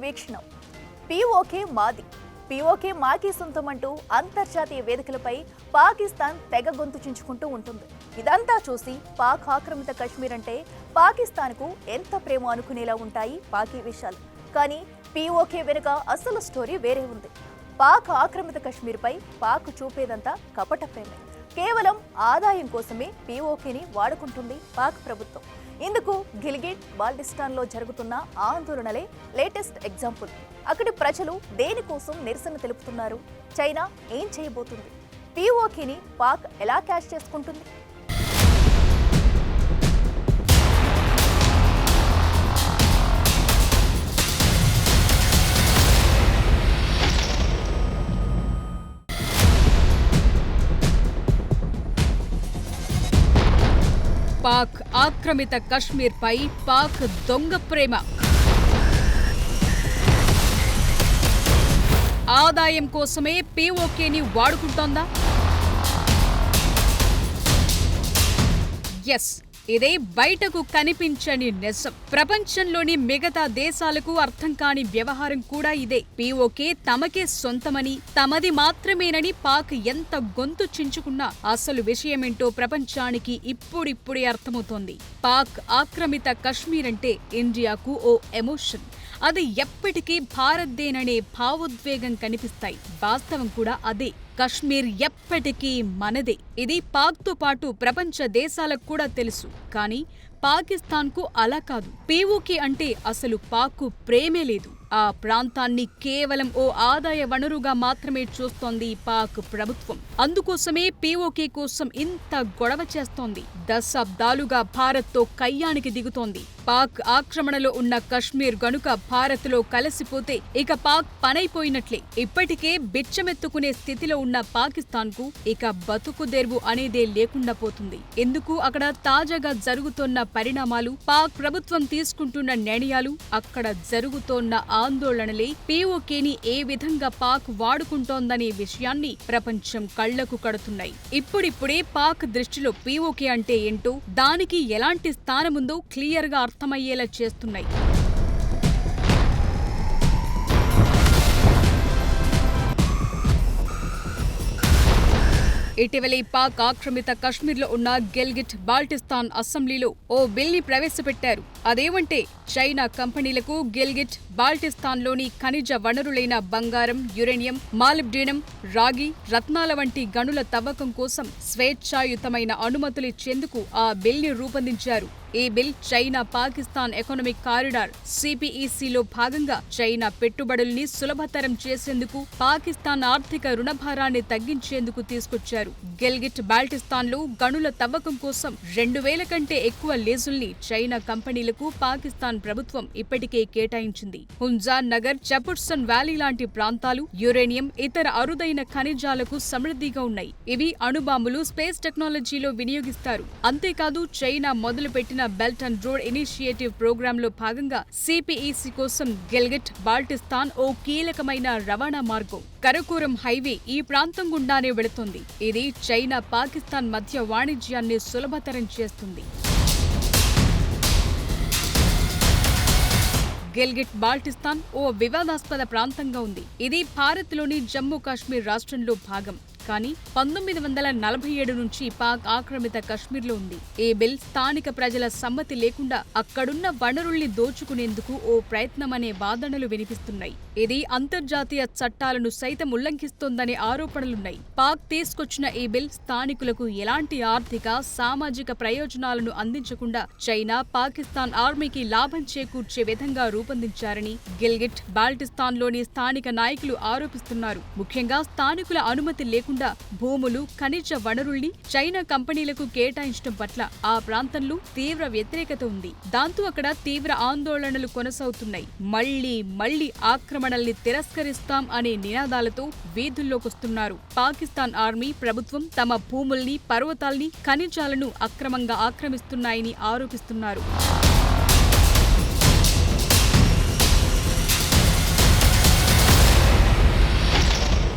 వీక్షణం. PoK మాది, PoK మాకి సొంతమంటూ అంతర్జాతీయ వేదికలపై పాకిస్తాన్ తెగ గొంతు చించుకుంటూ ఉంటుంది. ఇదంతా చూసి పాక్ ఆక్రమిత కశ్మీర్ అంటే పాకిస్తాన్కు ఎంత ప్రేమ అనుకునేలా ఉంటాయి పాకీ విషయాలు. కానీ పీఓకే వెనుక అసలు స్టోరీ వేరే ఉంది. పాక్ ఆక్రమిత కశ్మీర్పై పాక్ చూపేదంతా కపట ప్రేమే. కేవలం ఆదాయం కోసమే పీఓకేని వాడుకుంటుంది పాక్ ప్రభుత్వం. ఇందుకు గిల్గిట్ బాల్టిస్తాన్లో జరుగుతున్న ఆందోళనలే లేటెస్ట్ ఎగ్జాంపుల్. అక్కడి ప్రజలు దేనికోసం నిరసన తెలుపుతున్నారు? చైనా ఏం చేయబోతుంది? పీఓకేని పాక్ ఎలా క్యాష్ చేసుకుంటుంది? పాక్ ఆక్రమిత కశ్మీర్పై పాక్ దొంగ ప్రేమ. ఆదాయం కోసమే పీఓకేని వాడుకుంటోందా? ఎస్, ఇదే బయటకు కనిపించని నిజం. ప్రపంచంలోని మిగతా దేశాలకు అర్థం కాని వ్యవహారం కూడా ఇదే. పీఓకే తమకే సొంతమని, తమది మాత్రమేనని పాక్ ఎంత గొంతు చించుకున్నా అసలు విషయమేంటో ప్రపంచానికి ఇప్పుడిప్పుడే అర్థమవుతోంది. పాక్ ఆక్రమిత కశ్మీర్ అంటే ఇండియాకు ఓ ఎమోషన్. అది ఎప్పటికీ భారత్దేననే భావోద్వేగం కనిపిస్తాయి. వాస్తవం కూడా అదే. కశ్మీర్ ఎప్పటికీ మనదే. ఇది పాక్తో పాటు ప్రపంచ దేశాలకు కూడా తెలుసు. కానీ పాకిస్తాన్కు అలా కాదు. పీఓకే అంటే అసలు పాక్కు ప్రేమే లేదు. ఆ ప్రాంతాన్ని కేవలం ఓ ఆదాయ వనరుగా మాత్రమే చూస్తోంది పాక్ ప్రభుత్వం. అందుకోసమే పీఓకే కోసం ఇంత గొడవ చేస్తోంది. దశాబ్దాలుగా భారత్తో కయ్యానికి దిగుతోంది. పాక్ ఆక్రమణలో ఉన్న కశ్మీర్ గనుక భారత్లో కలిసిపోతే ఇక పాక్ పనైపోయినట్లే. ఇప్పటికే బిచ్చమెత్తుకునే స్థితిలో ఉన్న పాకిస్తాన్కు ఇక బతుకుదెరువు అనేదే లేకుండా పోతుంది. ఎందుకు అక్కడ తాజాగా జరుగుతోన్న పరిణామాలు, పాక్ ప్రభుత్వం తీసుకుంటున్న నిర్ణయాలు, అక్కడ జరుగుతోన్న ఆందోళనలే పీఓకేని ఏ విధంగా పాక్ వాడుకుంటోందనే విషయాన్ని ప్రపంచం కళ్లకు కడుతున్నాయి. ఇప్పుడిప్పుడే పాక్ దృష్టిలో పీఓకే అంటే ఏంటో, దానికి ఎలాంటి స్థానముందో క్లియర్గా అర్థమయ్యేలా చేస్తున్నాయి. ఇటీవలే పాక్ ఆక్రమిత కశ్మీర్లో ఉన్న గిల్గిట్ బాల్టిస్తాన్ అసెంబ్లీలో ఓ బిల్ని ప్రవేశపెట్టారు. అదేమంటే చైనా కంపెనీలకు గిల్గిట్ బాల్టిస్తాన్లోని ఖనిజ వనరులైన బంగారం, యురేనియం, మాలిబ్డినం, రాగి, రత్నాల వంటి గనుల తవ్వకం కోసం స్వేచ్ఛాయుతమైన అనుమతులిచ్చేందుకు ఆ బిల్ని రూపొందించారు. ఈ bill China Pakistan economic corridor సిపిఈసిలో భాగంగా చైనా పెట్టుబడుల్ని సులభతరం చేసేందుకు, పాకిస్తాన్ ఆర్థిక రుణభారాన్ని తగ్గించేందుకు తీసుకొచ్చారు. గిల్గిట్ బాల్టిస్తాన్లో గనుల తవ్వకం కోసం 2000 కంటే ఎక్కువ లీజుల్ని చైనా కంపెనీలకు పాకిస్తాన్ ప్రభుత్వం ఇప్పటికే కేటాయించింది. హుంజాన్ నగర్, చపుర్సన్ వ్యాలీ లాంటి ప్రాంతాలు యురేనియం, ఇతర అరుదైన ఖనిజాలకు సమృద్ధిగా ఉన్నాయి. ఇవి అణుబాంబులు, స్పేస్ టెక్నాలజీలో వినియోగిస్తారు. అంతేకాదు చైనా మొదలుపెట్టిన బెల్ట్ అండ్ రోడ్ ఇనిషియేటివ్ ప్రోగ్రాంలో భాగంగా సిపిఈసి కోసం గిల్గిట్ బాల్టిస్తాన్ ఓ కీలకమైన రవాణా మార్గం. కరకోరం హైవే ఈ ప్రాంతం గుండానే వెళుతుంది. ఇది చైనా, పాకిస్తాన్ మధ్య వాణిజ్యాన్ని సులభతరం చేస్తుంది. గిల్గిట్ బాల్టిస్తాన్ ఓ వివాదాస్పద ప్రాంతంగా ఉంది. ఇది భారత్లోని జమ్మూ కాశ్మీర్ రాష్ట్రంలో భాగం. కానీ 1947 నుంచి పాక్ ఆక్రమిత కశ్మీర్లో ఉంది. ఈ బిల్ స్థానిక ప్రజల సమ్మతి లేకుండా అక్కడున్న వనరుల్ని దోచుకునేందుకు ఓ ప్రయత్నమనే వాదనలు వినిపిస్తున్నాయి. ఇది అంతర్జాతీయ చట్టాలను సైతం ఉల్లంఘిస్తోందనే ఆరోపణలున్నాయి. పాక్ తీసుకొచ్చిన ఈ బిల్ స్థానికులకు ఎలాంటి ఆర్థిక, సామాజిక ప్రయోజనాలను అందించకుండా చైనా, పాకిస్తాన్ ఆర్మీకి లాభం చేకూర్చే విధంగా రూపొందించారని గిల్గిట్ బాల్టిస్తాన్లోని స్థానిక నాయకులు ఆరోపిస్తున్నారు. ముఖ్యంగా స్థానికుల అనుమతి లేకుండా భూములు, ఖనిజ వనరుల్ని చైనా కంపెనీలకు కేటాయించడం పట్ల ఆ ప్రాంతంలో తీవ్ర వ్యతిరేకత ఉంది. దాంతో అక్కడ తీవ్ర ఆందోళనలు కొనసాగుతున్నాయి. మళ్లీ ఆక్రమణల్ని తిరస్కరిస్తాం అనే నినాదాలతో వీధుల్లోకొస్తున్నారు. పాకిస్తాన్ ఆర్మీ, ప్రభుత్వం తమ భూముల్ని, పర్వతాల్ని, ఖనిజాలను అక్రమంగా ఆక్రమిస్తున్నాయని ఆరోపిస్తున్నారు.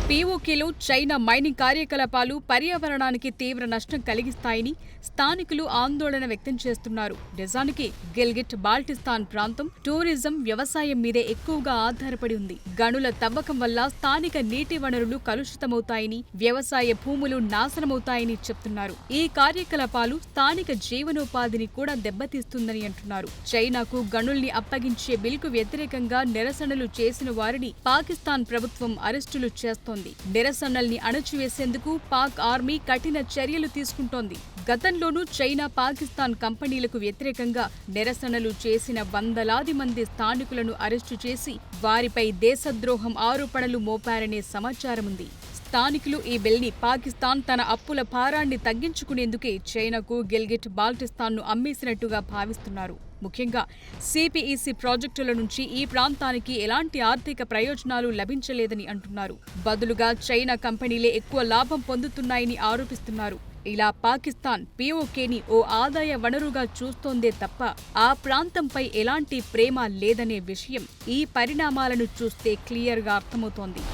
పీఓకేలో చైనా మైనింగ్ కార్యకలాపాలు పర్యావరణానికి తీవ్ర నష్టం కలిగిస్తాయని స్థానికులు ఆందోళన వ్యక్తం చేస్తున్నారు. నిజానికి గిల్గిట్ బాల్టిస్తాన్ ప్రాంతం టూరిజం, వ్యవసాయం మీదే ఎక్కువగా ఆధారపడి ఉంది. గనుల తవ్వకం వల్ల స్థానిక నీటి వనరులు కలుషితమవుతాయని, వ్యవసాయ భూములు నాశనమవుతాయని చెప్తున్నారు. ఈ కార్యకలాపాలు స్థానిక జీవనోపాధిని కూడా దెబ్బతీస్తుందని అంటున్నారు. చైనాకు గనుల్ని అప్పగించే బిల్కు వ్యతిరేకంగా నిరసనలు చేసిన వారిని పాకిస్తాన్ ప్రభుత్వం అరెస్టులు చేస్తోంది. నిరసనల్ని అణచివేసేందుకు పాక్ ఆర్మీ కఠిన చర్యలు తీసుకుంటోంది. గతంలోనూ చైనా, పాకిస్తాన్ కంపెనీలకు వ్యతిరేకంగా నిరసనలు చేసిన వందలాది మంది స్థానికులను అరెస్టు చేసి వారిపై దేశద్రోహం ఆరోపణలు మోపారనే సమాచారముంది. స్థానికులు ఈ బిల్ని పాకిస్తాన్ తన అప్పుల భారాన్ని తగ్గించుకునేందుకే చైనాకు గిల్గిట్ బాల్టిస్తాన్ను అమ్మేసినట్టుగా భావిస్తున్నారు. ముఖ్యంగా సిపిఇసి ప్రాజెక్టుల నుంచి ఈ ప్రాంతానికి ఎలాంటి ఆర్థిక ప్రయోజనాలు లభించలేదని అంటున్నారు. బదులుగా చైనా కంపెనీలే ఎక్కువ లాభం పొందుతున్నాయని ఆరోపిస్తున్నారు. ఇలా పాకిస్తాన్ పీఓకేని ఓ ఆదాయ వనరుగా చూస్తోందే తప్ప ఆ ప్రాంతంపై ఎలాంటి ప్రేమ లేదనే విషయం ఈ పరిణామాలను చూస్తే క్లియర్గా అర్థమవుతోంది.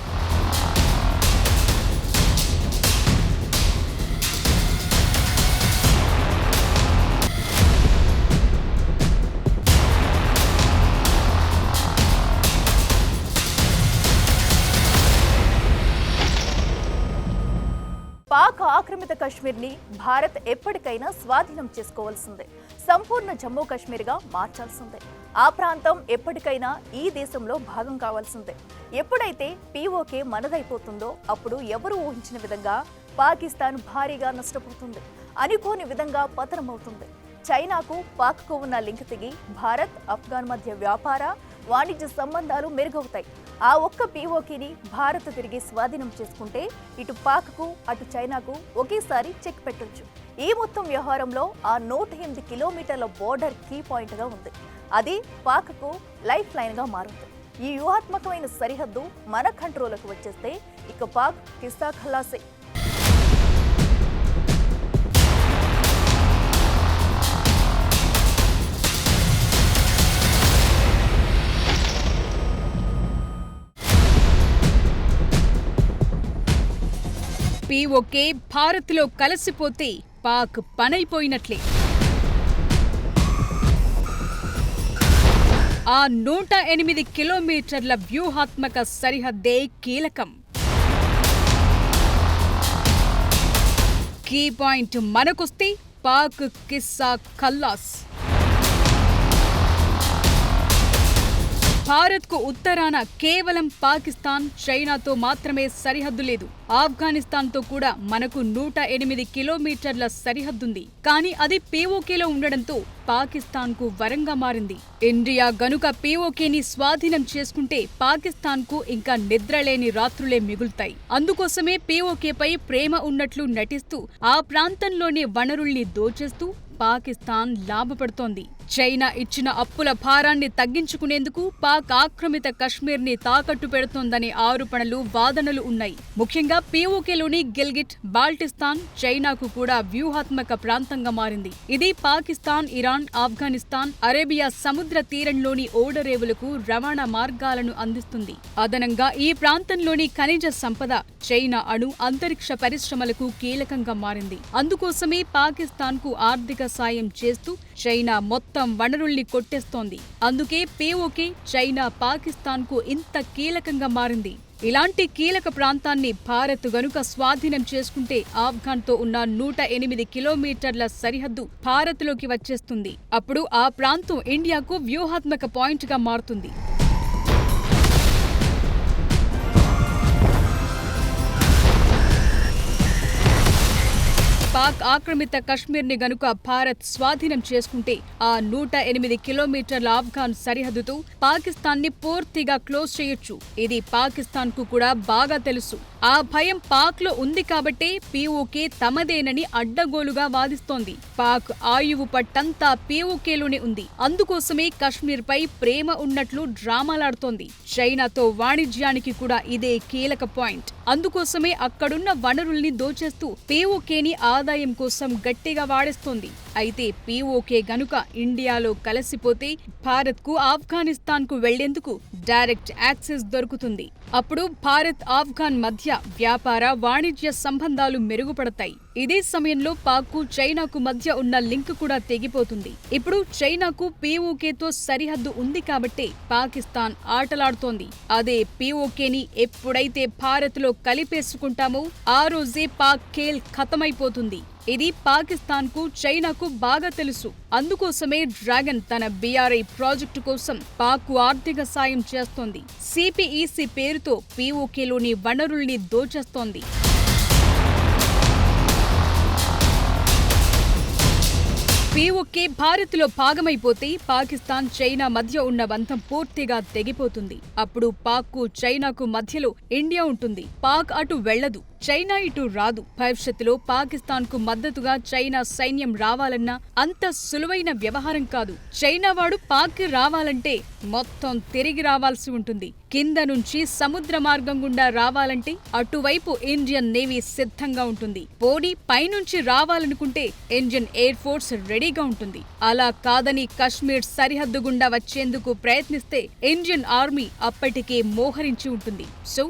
పాక్ ఆక్రమిత కశ్మీర్ని భారత్ ఎప్పటికైనా స్వాధీనం చేసుకోవాల్సిందే. సంపూర్ణ జమ్మూ కాశ్మీర్గా మార్చాల్సిందే. ఆ ప్రాంతం ఎప్పటికైనా ఈ దేశంలో భాగం కావాల్సిందే. ఎప్పుడైతే పీఓకే మనదైపోతుందో అప్పుడు ఎవరు ఊహించిన విధంగా పాకిస్తాన్ భారీగా నష్టపోతుంది. అనుకోని విధంగా పతనమవుతుంది. చైనాకు పాక్కు ఉన్న లింక్ తెగి భారత్, ఆఫ్ఘాన్ మధ్య వ్యాపార, వాణిజ్య సంబంధాలు మెరుగవుతాయి. ఆ ఒక్క పీఓకేని భారత్ తిరిగి స్వాధీనం చేసుకుంటే ఇటు పాక్కు, అటు చైనాకు ఒకేసారి చెక్ పెట్టొచ్చు. ఈ మొత్తం వ్యవహారంలో ఆ 108 కిలోమీటర్ల బోర్డర్ కీ పాయింట్గా ఉంది. అది పాక్కు లైఫ్ లైన్గా మారుతుంది. ఈ వ్యూహాత్మకమైన సరిహద్దు మన కంట్రోల్కు వచ్చేస్తే ఇక పాక్ కిస్సా ఖలాసే. పీఓకే భారత్లో కలిసిపోతే పాక్ పనైపోయినట్లే. ఆ 108 కిలోమీటర్ల వ్యూహాత్మక సరిహద్దే కీలకం. కీ పాయింట్ మనకొస్తే పాక్ కిస్సా ఖల్లాస్. భారత్కు ఉత్తరాన కేవలం పాకిస్తాన్, చైనాతో మాత్రమే సరిహద్దు లేదు. ఆఫ్ఘనిస్తాన్తో కూడా మనకు 108 కిలోమీటర్ల సరిహద్దుంది. కానీ అది పీఓకేలో ఉండడంతో పాకిస్తాన్కు వరంగా మారింది. ఇండియా గనుక పీఓకేని స్వాధీనం చేసుకుంటే పాకిస్తాన్కు ఇంకా నిద్రలేని రాత్రులే మిగులుతాయి. అందుకోసమే పీఓకేపై ప్రేమ ఉన్నట్లు నటిస్తూ ఆ ప్రాంతంలోని వనరుల్ని దోచేస్తూ పాకిస్తాన్ లాభపడుతోంది. చైనా ఇచ్చిన అప్పుల భారాన్ని తగ్గించుకునేందుకు పాక్ ఆక్రమిత కశ్మీర్ని తాకట్టు పెడుతోందనే ఆరోపణలు, వాదనలు ఉన్నాయి. ముఖ్యంగా పీఓకేలోని గిల్గిట్ బాల్టిస్తాన్ చైనాకు కూడా వ్యూహాత్మక ప్రాంతంగా మారింది. ఇది పాకిస్తాన్, ఇరాన్, ఆఫ్ఘనిస్తాన్, అరేబియా సముద్ర తీరంలోని ఓడరేవులకు రవాణా మార్గాలను అందిస్తుంది. అదనంగా ఈ ప్రాంతంలోని ఖనిజ సంపద చైనా అణు, అంతరిక్ష పరిశ్రమలకు కీలకంగా మారింది. అందుకోసమే పాకిస్తాన్కు ఆర్థిక సాయం చేస్తూ చైనా మొత్తం వనరుల్ని కొట్టేస్తోంది. అందుకే పీఓకే చైనా, పాకిస్తాన్కు ఇంత కీలకంగా మారింది. ఇలాంటి కీలక ప్రాంతాన్ని భారత్ గనుక స్వాధీనం చేసుకుంటే ఆఫ్ఘాన్తో ఉన్న 108 కిలోమీటర్ల సరిహద్దు భారత్లోకి వచ్చేస్తుంది. అప్పుడు ఆ ప్రాంతం ఇండియాకు వ్యూహాత్మక పాయింట్గా మారుతుంది. పాక్ ఆక్రమిత కశ్మీర్ని గనుక భారత్ స్వాధీనం చేసుకుంటే ఆ 108 కిలోమీటర్ల ఆఫ్ఘాన్ సరిహద్దుతో పాకిస్తాన్ని పూర్తిగా క్లోజ్ చేయొచ్చు. ఇది పాకిస్తాన్కు కూడా బాగా తెలుసు. ఆ భయం పాక్లో ఉంది కాబట్టే పీఓకే తమదేనని అడ్డగోలుగా వాదిస్తోంది. పాక్ ఆయువు పట్టంతా పీఓకేలోనే ఉంది. అందుకోసమే కశ్మీర్పై ప్రేమ ఉన్నట్లు డ్రామాలాడుతోంది. చైనాతో వాణిజ్యానికి కూడా ఇదే కీలక పాయింట్. అందుకోసమే అక్కడున్న వనరుల్ని దోచేస్తూ పీఓకేని ఆదాయం కోసం గట్టిగా వాడేస్తోంది. అయితే పీఓకే గనుక ఇండియాలో కలిసిపోతే భారత్కు ఆఫ్ఘనిస్తాన్కు వెళ్లేందుకు డైరెక్ట్ యాక్సెస్ దొరుకుతుంది. అప్పుడు భారత్ ఆఫ్ఘాన్ మధ్య వ్యాపార వాణిజ్య సంబంధాలు మెరుగుపడతాయి. ఇదే సమయంలో పాక్కు చైనాకు మధ్య ఉన్న లింక్ కూడా తెగిపోతుంది. ఇప్పుడు చైనాకు పీఓకేతో సరిహద్దు ఉంది కాబట్టే పాకిస్తాన్ ఆటలాడుతోంది. అదే పీఓకేని ఎప్పుడైతే భారత్లో కలిపేసుకుంటామో ఆ రోజే పాక్ ఖేల్ ఖతమైపోతుంది. ఇది పాకిస్తాన్కు చైనాకు బాగా తెలుసు. అందుకోసమే డ్రాగన్ తన BRI ప్రాజెక్టు కోసం పాక్కు ఆర్థిక సాయం చేస్తోంది. CPEC పేరుతో పీఓకేలోని వనరుల్ని దోచేస్తోంది. పీఓకే భారత్లో భాగమైపోతే పాకిస్తాన్ చైనా మధ్య ఉన్న బంధం పూర్తిగా తెగిపోతుంది. అప్పుడు పాక్కు చైనాకు మధ్యలో ఇండియా ఉంటుంది. పాక్ అటు వెళ్లదు, చైనా ఇటు రాదు. భవిష్యత్తులో పాకిస్తాన్కు మద్దతుగా చైనా సైన్యం రావాలన్నా అంత సులువైన వ్యవహారం కాదు. చైనా వాడు పాక్కి రావాలంటే మొత్తం తిరిగి రావాల్సి ఉంటుంది. కింద నుంచి సముద్ర మార్గం గుండా రావాలంటే అటువైపు ఇండియన్ నేవీ సిద్ధంగా ఉంటుంది. పోనీ పైనుంచి రావాలనుకుంటే ఇండియన్ ఎయిర్ ఫోర్స్ రెడీగా ఉంటుంది. అలా కాదని కశ్మీర్ సరిహద్దు గుండా వచ్చేందుకు ప్రయత్నిస్తే ఇండియన్ ఆర్మీ అప్పటికే మోహరించి ఉంటుంది. సో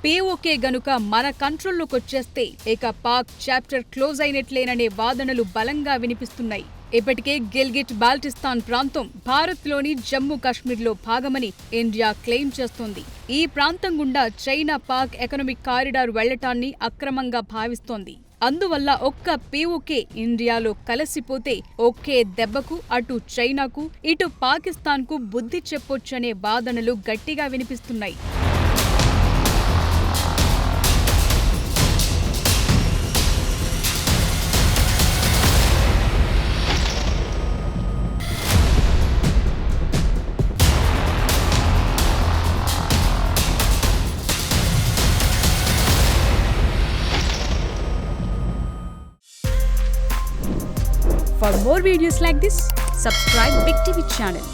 పీఓకే గనుక మన కంట్రోల్లోకొచ్చేస్తే ఇక పాక్ చాప్టర్ క్లోజ్ అయినట్లేననే వాదనలు బలంగా వినిపిస్తున్నాయి. ఇప్పటికే గిల్గిట్ బాల్టిస్తాన్ ప్రాంతం భారత్లోని జమ్మూ కాశ్మీర్లో భాగమని ఇండియా క్లెయిమ్ చేస్తోంది. ఈ ప్రాంతం గుండా చైనా పాక్ ఎకనామిక్ కారిడార్ వెళ్లటాన్ని అక్రమంగా భావిస్తోంది. అందువల్ల ఒక్క పీఓకే ఇండియాలో కలిసిపోతే ఒకే దెబ్బకు అటు చైనాకు ఇటు పాకిస్తాన్కు బుద్ధి చెప్పొచ్చనే వాదనలు గట్టిగా వినిపిస్తున్నాయి. For more videos like this, subscribe Big TV channel.